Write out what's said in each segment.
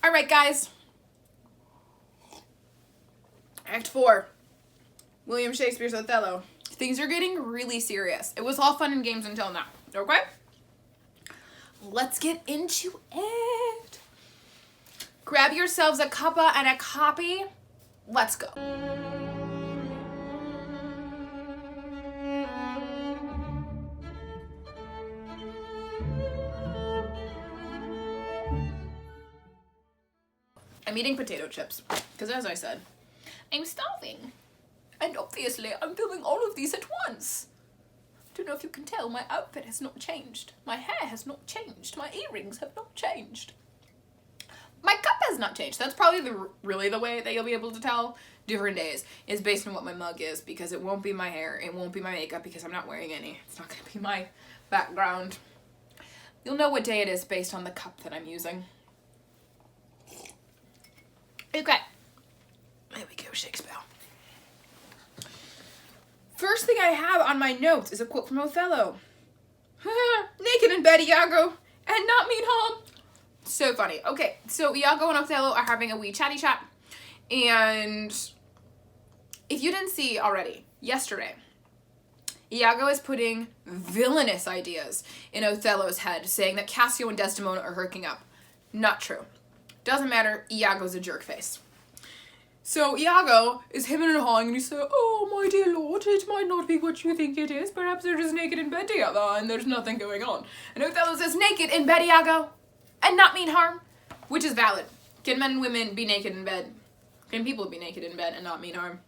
All right, guys. Act 4. William Shakespeare's Othello. Things are getting really serious. It was all fun and games until now, okay? Let's get into it. Grab yourselves a cuppa and a copy. Let's go. I'm eating potato chips, because as I said, I'm starving. And obviously, I'm filming all of these at once. Don't know if you can tell, my outfit has not changed. My hair has not changed. My earrings have not changed. My cup has not changed. That's probably really the way that you'll be able to tell different days is based on what my mug is, because it won't be my hair, it won't be my makeup because I'm not wearing any. It's not going to be my background. You'll know what day it is based on the cup that I'm using. Okay. There we go, Shakespeare. First thing I have on my notes is a quote from Othello. Naked in bed, Iago, and not mean harm. So funny. Okay, so Iago and Othello are having a wee chatty chat. And if you didn't see already, yesterday, Iago is putting villainous ideas in Othello's head, saying that Cassio and Desdemona are hooking up. Not true. Doesn't matter, Iago's a jerk face. So Iago is hemming and hawing and he says, "Oh, my dear lord, it might not be what you think it is. Perhaps they're just naked in bed together and there's nothing going on." And Othello says, "Naked in bed, Iago, and not mean harm," which is valid. Can men and women be naked in bed? Can people be naked in bed and not mean harm?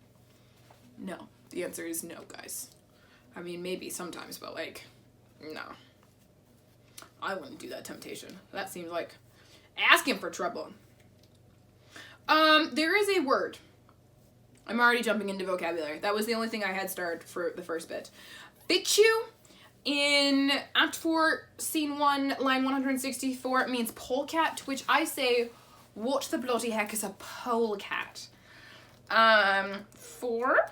No. The answer is no, guys. I mean, maybe sometimes, but like, no. I wouldn't do that temptation. That seems like asking for trouble. There is a word. I'm already jumping into vocabulary. That was the only thing I had started for the first bit. Fichu in Act 4, Scene 1, line 164 means polecat, to which I say, what the bloody heck is a polecat? 164.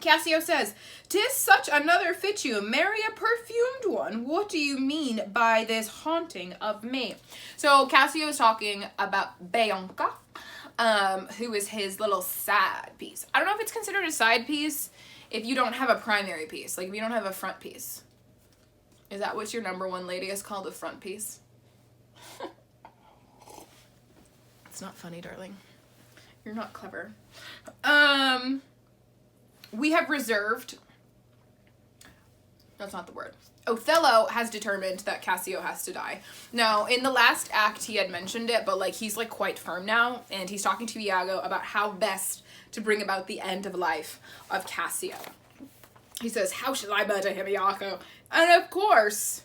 Cassio says, "'Tis such another fichu, marry a perfumed one. What do you mean by this haunting of me?" So Cassio is talking about Bianca, who is his little side piece. I don't know if it's considered a side piece if you don't have a primary piece, like if you don't have a front piece. Is that what your number one lady is called, a front piece? It's not funny, darling. You're not clever. We have reserved, that's not the word. Othello has determined that Cassio has to die. Now, in the last act, he had mentioned it, but like he's like quite firm now, and he's talking to Iago about how best to bring about the end of life of Cassio. He says, "How shall I murder him, Iago?" And of course,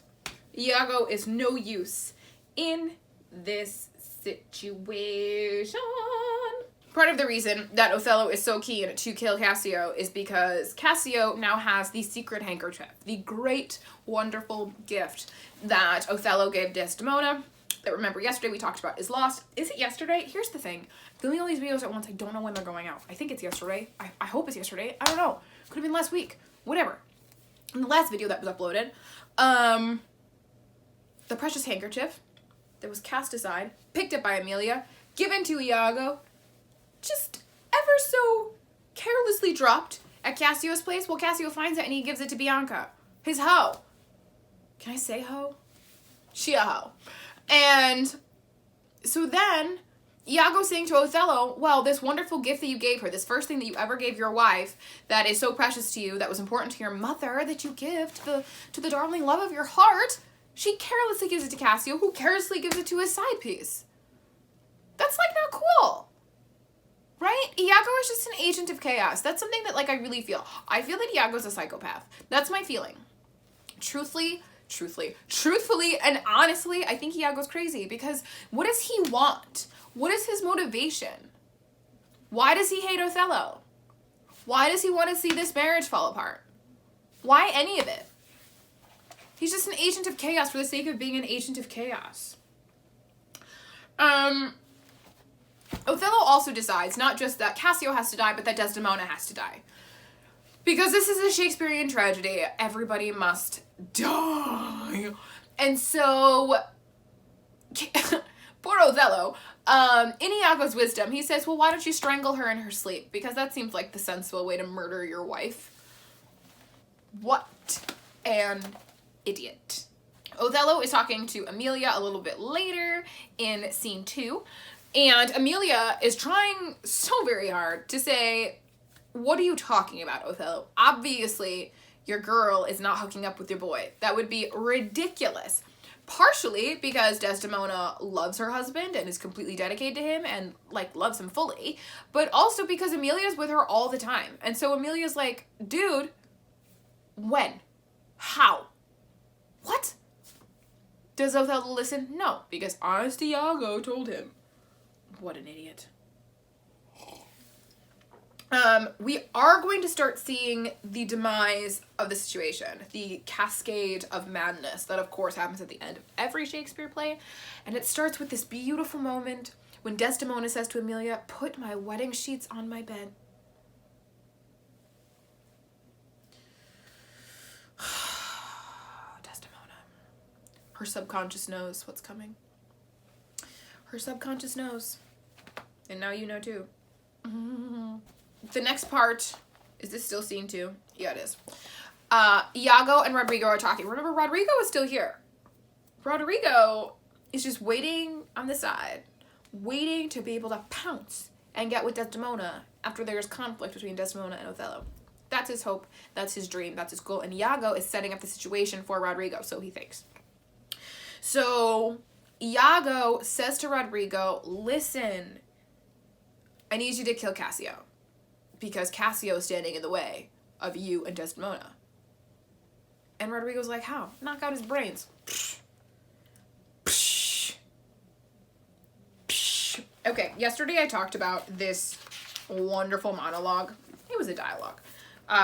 Iago is no use in this situation. Part of the reason that Othello is so keen to kill Cassio is because Cassio now has the secret handkerchief, the great, wonderful gift that Othello gave Desdemona, that remember yesterday we talked about is lost. Is it yesterday? Here's the thing. Filming all these videos at once, I don't know when they're going out. I think it's yesterday. I hope it's yesterday. I don't know. Could have been last week. Whatever. In the last video that was uploaded, the precious handkerchief that was cast aside, picked up by Emilia, given to Iago, just ever so carelessly dropped at Cassio's place. Well, Cassio finds it and he gives it to Bianca, his hoe. Can I say hoe? She a hoe. And so then Iago's saying to Othello, well, this wonderful gift that you gave her, this first thing that you ever gave your wife that is so precious to you, that was important to your mother, that you give to the darling love of your heart, she carelessly gives it to Cassio, who carelessly gives it to his side piece. That's like not cool. Right? Iago is just an agent of chaos. That's something that like I really feel. I feel that Iago's a psychopath. That's my feeling. Truthfully, and honestly, I think Iago's crazy because what does he want? What is his motivation? Why does he hate Othello? Why does he want to see this marriage fall apart? Why any of it? He's just an agent of chaos for the sake of being an agent of chaos. Othello also decides not just that Cassio has to die, but that Desdemona has to die. Because this is a Shakespearean tragedy, everybody must die. And so, poor Othello, in Iago's wisdom, he says, well, why don't you strangle her in her sleep? Because that seems like the sensible way to murder your wife. What an idiot. Othello is talking to Emilia a little bit later in scene 2, and Emilia is trying so very hard to say, what are you talking about, Othello? Obviously, your girl is not hooking up with your boy. That would be ridiculous. Partially because Desdemona loves her husband and is completely dedicated to him and, like, loves him fully, but also because Emilia's with her all the time. And so Emilia's like, dude, when? How? What? Does Othello listen? No, because honest Iago told him. What an idiot. We are going to start seeing the demise of the situation, the cascade of madness that of course happens at the end of every Shakespeare play, and it starts with this beautiful moment when Desdemona says to Emilia, put my wedding sheets on my bed. Desdemona. Her subconscious knows what's coming. Her subconscious knows. And now you know too. The next part, is this still scene 2? Yeah, it is. Iago and Rodrigo are talking. Remember, Rodrigo is still here. Rodrigo is just waiting on the side, waiting to be able to pounce and get with Desdemona after there's conflict between Desdemona and Othello. That's his hope, that's his dream, that's his goal, and Iago is setting up the situation for Rodrigo, so he thinks. So, Iago says to Rodrigo, listen, I need you to kill Cassio, because Cassio is standing in the way of you and Desdemona. And Rodrigo's like, how? Knock out his brains. Okay, yesterday I talked about this wonderful monologue. It was a dialogue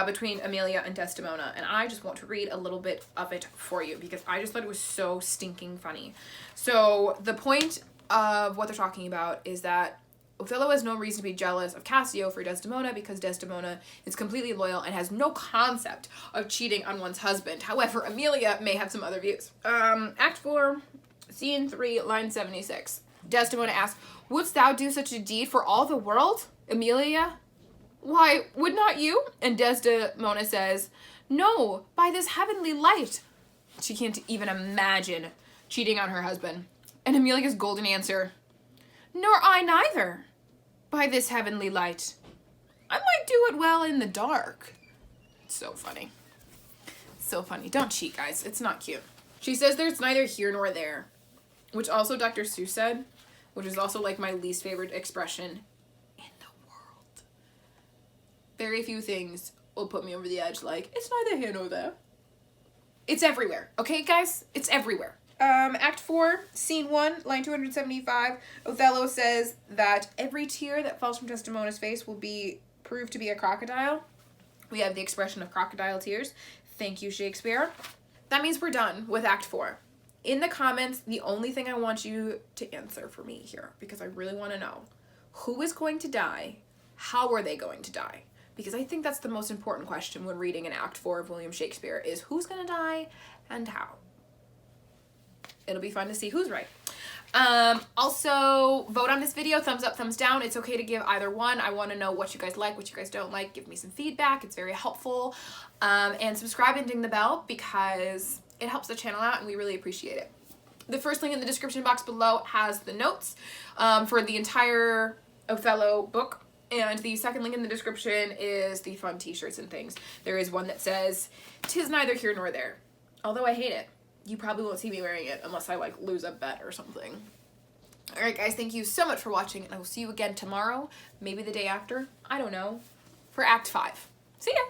between Emilia and Desdemona, and I just want to read a little bit of it for you because I just thought it was so stinking funny. So the point of what they're talking about is that Othello has no reason to be jealous of Cassio for Desdemona because Desdemona is completely loyal and has no concept of cheating on one's husband. However, Emilia may have some other views. Act 4, Scene 3, line 76. Desdemona asks, wouldst thou do such a deed for all the world, Emilia? Why, would not you? And Desdemona says, no, by this heavenly light. She can't even imagine cheating on her husband. And Emilia's golden answer, nor I neither, by this heavenly light. I might do it well in the dark. It's so funny. So funny. Don't cheat, guys. It's not cute. She says there's neither here nor there, which also Dr. Seuss said, which is also like my least favorite expression in the world. Very few things will put me over the edge like, it's neither here nor there. It's everywhere. Okay, guys? It's everywhere. Act 4, Scene 1, line 275, Othello says that every tear that falls from Desdemona's face will be proved to be a crocodile. We have the expression of crocodile tears. Thank you, Shakespeare. That means we're done with Act 4. In the comments, the only thing I want you to answer for me here, because I really want to know, who is going to die? How are they going to die? Because I think that's the most important question when reading an Act 4 of William Shakespeare is who's going to die and how. It'll be fun to see who's right. Also, vote on this video, thumbs up, thumbs down. It's okay to give either one. I want to know what you guys like, what you guys don't like. Give me some feedback. It's very helpful. And subscribe and ding the bell because it helps the channel out and we really appreciate it. The first link in the description box below has the notes for the entire Othello book. And the second link in the description is the fun t-shirts and things. There is one that says, "'Tis neither here nor there." Although I hate it. You probably won't see me wearing it unless I like lose a bet or something. Alright guys, thank you so much for watching and I will see you again tomorrow, maybe the day after, I don't know, for Act 5. See ya!